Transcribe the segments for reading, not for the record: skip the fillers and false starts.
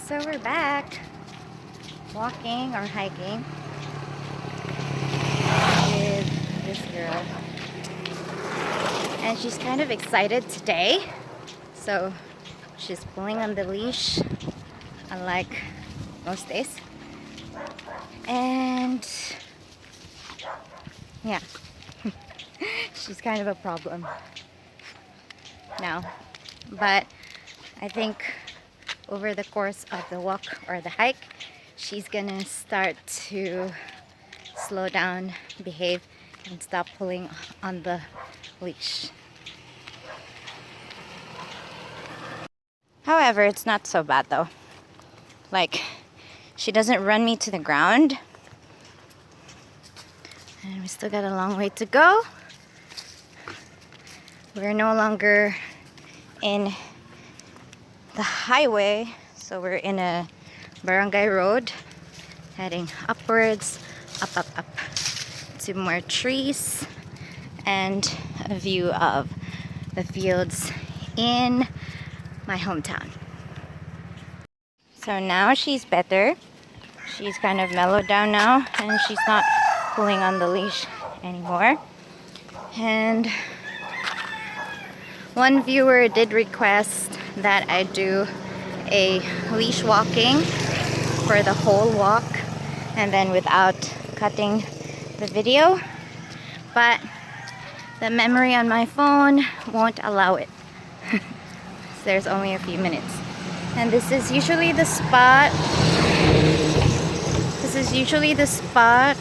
So we're back walking or hiking with this girl, and she's kind of excited today, so she's pulling on the leash unlike most days. And yeah, she's kind of a problem now, but I think over the course of the walk or the hike, she's gonna start to slow down, behave, and stop pulling on the leash. However, it's not so bad though. Like, she doesn't run me to the ground, and we still got a long way to go. We're no longer in the highway, so we're in a barangay road heading upwards, up to more trees and a view of the fields in my hometown. So now she's better. She's kind of mellowed down now, and she's not pulling on the leash anymore. And one viewer did request that I do a leash walking for the whole walk and then without cutting the video, but the memory on my phone won't allow it. So there's only a few minutes, and this is usually the spot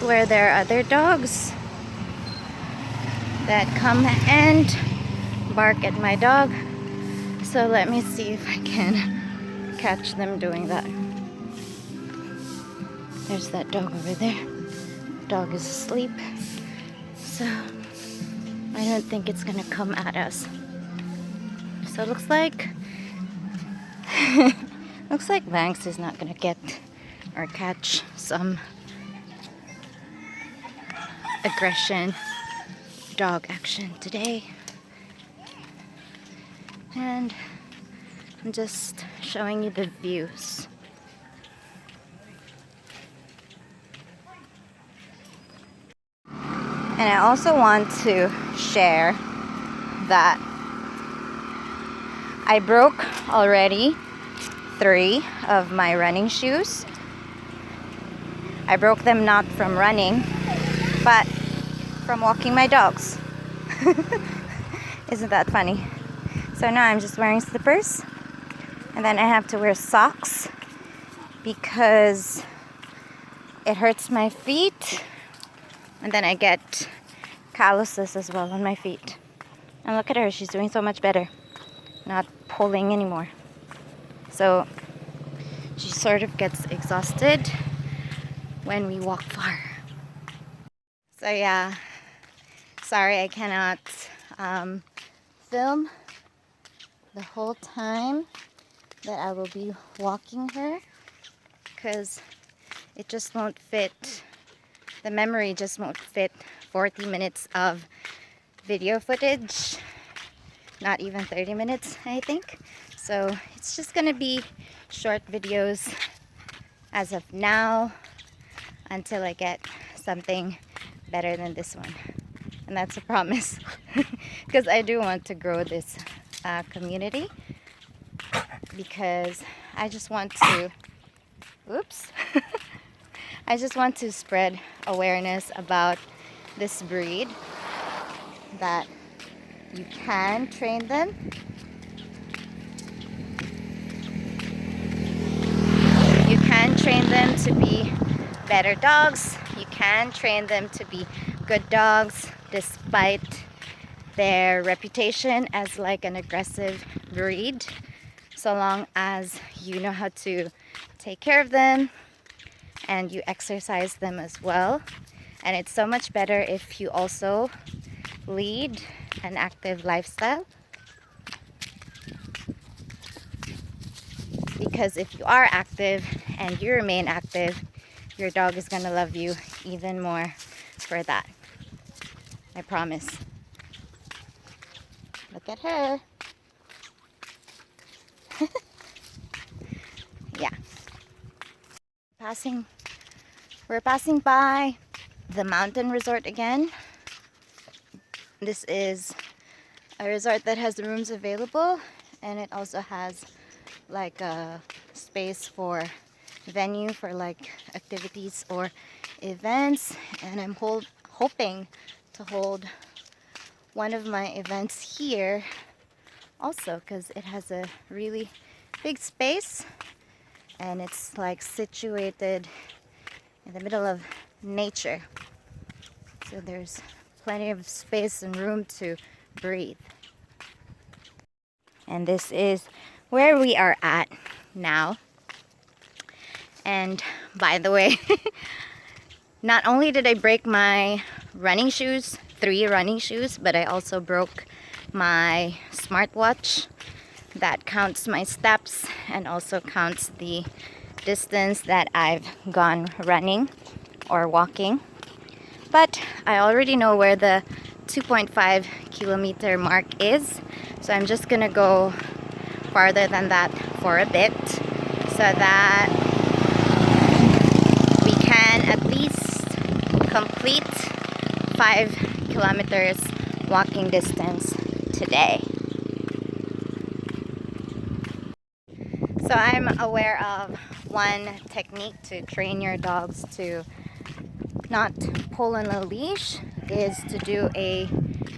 where there are other dogs that come and bark at my dog. So let me see if I can catch them doing that. There's that dog over there. Dog is asleep, so I don't think it's gonna come at us. So it looks like Banks is not gonna get or catch some aggression, dog action today. And I'm just showing you the views. And I also want to share that I broke already 3 of my running shoes. I broke them not from running, but from walking my dogs. Isn't that funny? So now I'm just wearing slippers, and then I have to wear socks because it hurts my feet, and then I get calluses as well on my feet. And look at her, she's doing so much better, not pulling anymore. So she sort of gets exhausted when we walk far. So yeah, sorry I cannot film the whole time that I will be walking her, because it just won't fit. The memory just won't fit 40 minutes of video footage, not even 30 minutes, I think. So it's just gonna be short videos as of now until I get something better than this one. And that's a promise, because I do want to grow this community, because I just want to I just want to spread awareness about this breed, that you can train them. You can train them to be better dogs. You can train them to be good dogs despite their reputation as like an aggressive breed, so long as you know how to take care of them and you exercise them as well. And it's so much better if you also lead an active lifestyle, because if you are active and you remain active, your dog is gonna love you even more for that. I promise. Look at her. Yeah. we're passing by the mountain resort again. This is a resort that has rooms available, and it also has like a space for venue for like activities or events. And I'm hoping to hold one of my events here also, because it has a really big space and it's like situated in the middle of nature, so there's plenty of space and room to breathe. And this is where we are at now. And by the way, not only did I break my running shoes, 3 running shoes, but I also broke my smartwatch that counts my steps and also counts the distance that I've gone running or walking. But I already know where the 2.5 kilometer mark is, so I'm just gonna go farther than that for a bit so that we can at least complete 5 kilometers walking distance today. So I'm aware of one technique to train your dogs to not pull on a leash is to do a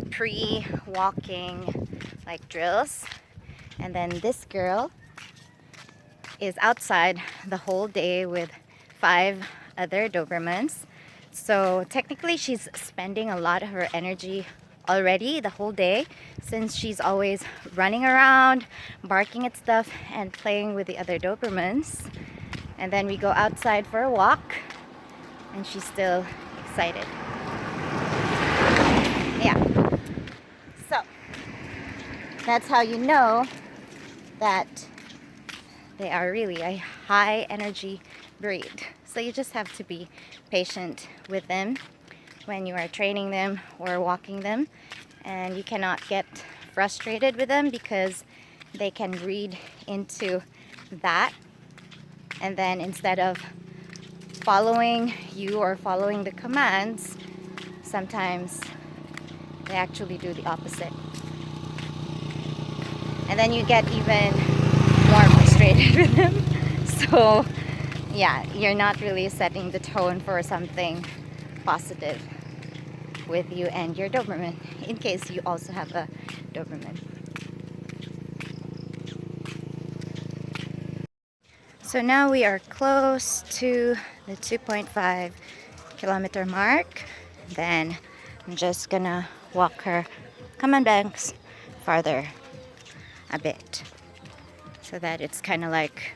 pre-walking like drills. And then this girl is outside the whole day with 5 other Dobermans. So technically she's spending a lot of her energy already the whole day, since she's always running around, barking at stuff and playing with the other Dobermans. And then we go outside for a walk and she's still excited. Yeah. So that's how you know that they are really a high energy breed. So you just have to be patient with them when you are training them or walking them, and you cannot get frustrated with them because they can read into that, and then instead of following you or following the commands, sometimes they actually do the opposite, and then you get even more frustrated with them. So yeah, you're not really setting the tone for something positive with you and your Doberman, in case you also have a Doberman. So now we are close to the 2.5 kilometer mark. Then I'm just gonna walk her common banks farther a bit, so that it's kind of like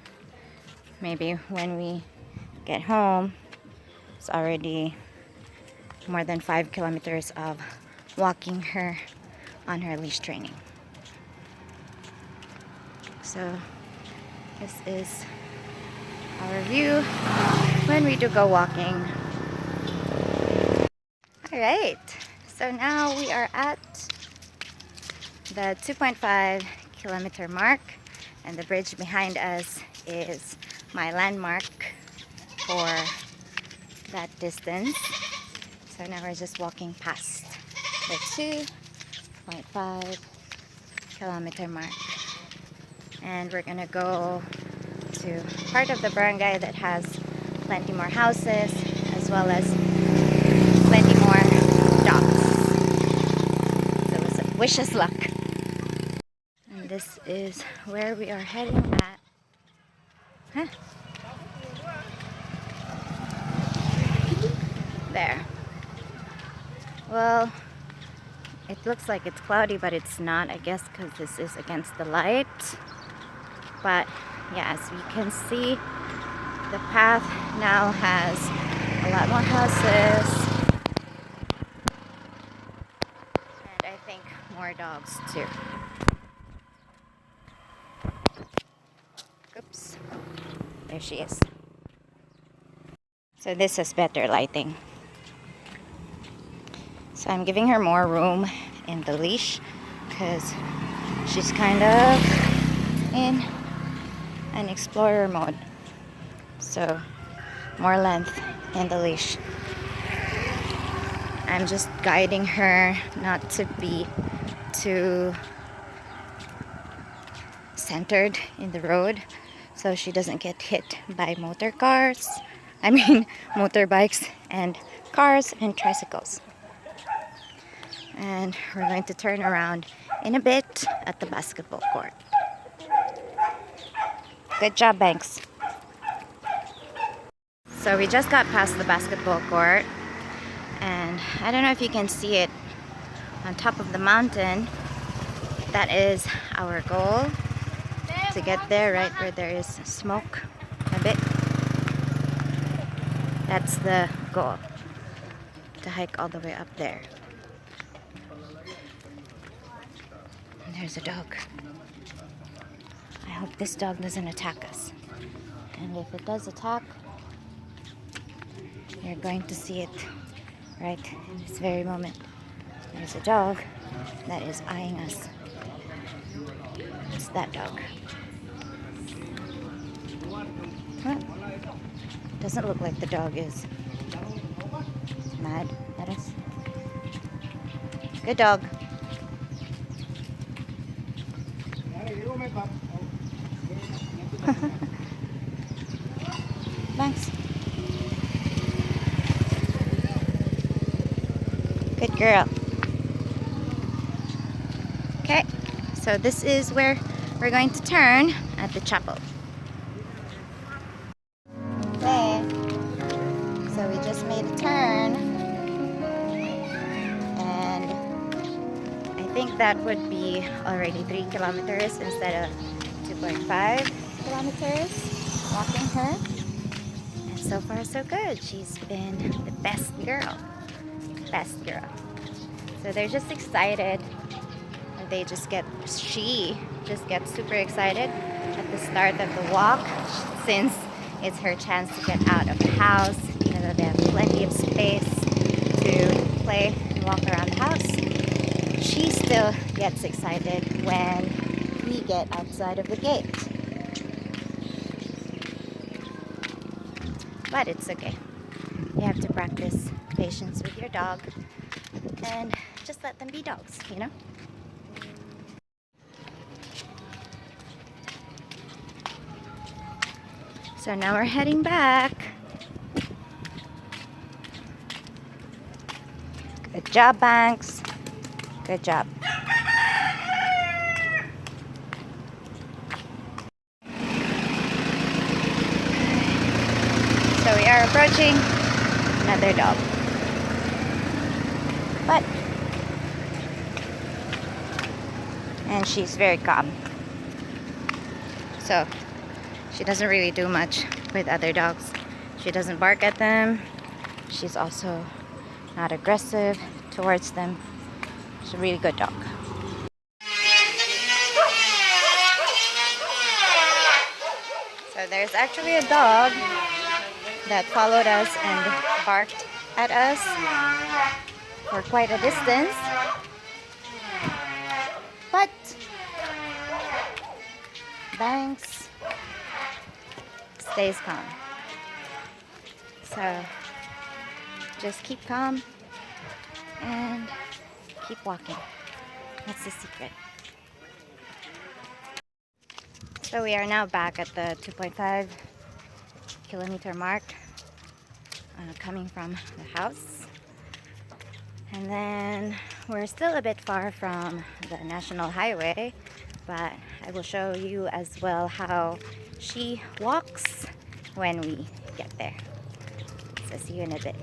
maybe when we get home, it's already more than 5 kilometers of walking her on her leash training. So this is our view when we do go walking. Alright, so now we are at the 2.5 kilometer mark, and the bridge behind us is my landmark for that distance. So now we're just walking past the 2.5 kilometer mark, and we're gonna go to part of the barangay that has plenty more houses as well as plenty more dogs. So wish us luck. And this is where we are heading at. Huh? There. Well, it looks like it's cloudy, but it's not, I guess, because this is against the light. But yeah, as you can see, the path now has a lot more houses, and I think more dogs too. Oops, there she is. So this has better lighting. So I'm giving her more room in the leash because she's kind of in an explorer mode. So more length in the leash. I'm just guiding her not to be too centered in the road so she doesn't get hit by motorbikes and cars and tricycles. And we're going to turn around in a bit at the basketball court. Good job, Banks. So we just got past the basketball court, and I don't know if you can see it on top of the mountain. That is our goal, to get there right where there is smoke a bit. That's the goal, to hike all the way up there. And there's a dog. I hope this dog doesn't attack us. And if it does attack, you're going to see it right in this very moment. There's a dog that is eyeing us. It's that dog. Huh? Doesn't look like the dog is mad at us. Good dog. Thanks. Good girl. Okay, so this is where we're going to turn at the chapel. Okay, so we just made a turn, and I think that would be already 3 kilometers instead of 2.5 kilometers walking her. And so far so good. She's been the best girl. Best girl. So they're just excited. She just gets super excited at the start of the walk, since it's her chance to get out of the house. You know, they have plenty of space to play and walk around the house. She still gets excited when we get outside of the gate. But it's okay. You have to practice patience with your dog and just let them be dogs, you know? So now we're heading back. Good job, Banks. Good job. So we are approaching another dog. And she's very calm. So she doesn't really do much with other dogs. She doesn't bark at them. She's also not aggressive towards them. She's a really good dog. So there's actually a dog that followed us and barked at us for quite a distance. But Banks stays calm. So just keep calm and keep walking. That's the secret. So we are now back at the 2.5 kilometer mark, coming from the house. And then we're still a bit far from the national highway, but I will show you as well how she walks when we get there. So see you in a bit.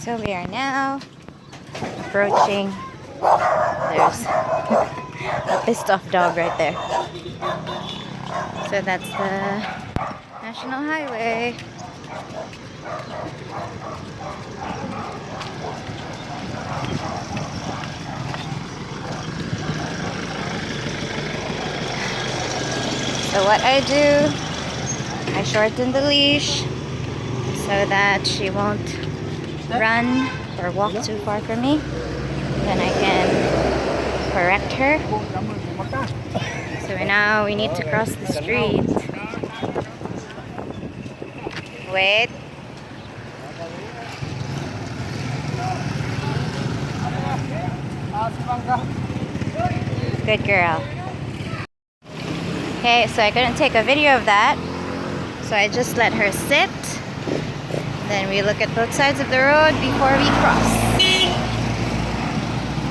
So we are now approaching. There's a pissed off dog right there. So that's the National Highway. So what I do, I shorten the leash so that she won't run or walk too far from me. Then I can correct her. So now we need to cross the street. Wait. Good girl. Okay, so I couldn't take a video of that. So I just let her sit. Then we look at both sides of the road before we cross.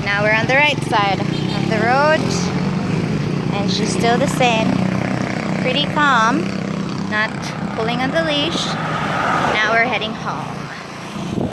Now we're on the right side of the road. And she's still the same. Pretty calm. Not pulling on the leash. Now we're heading home.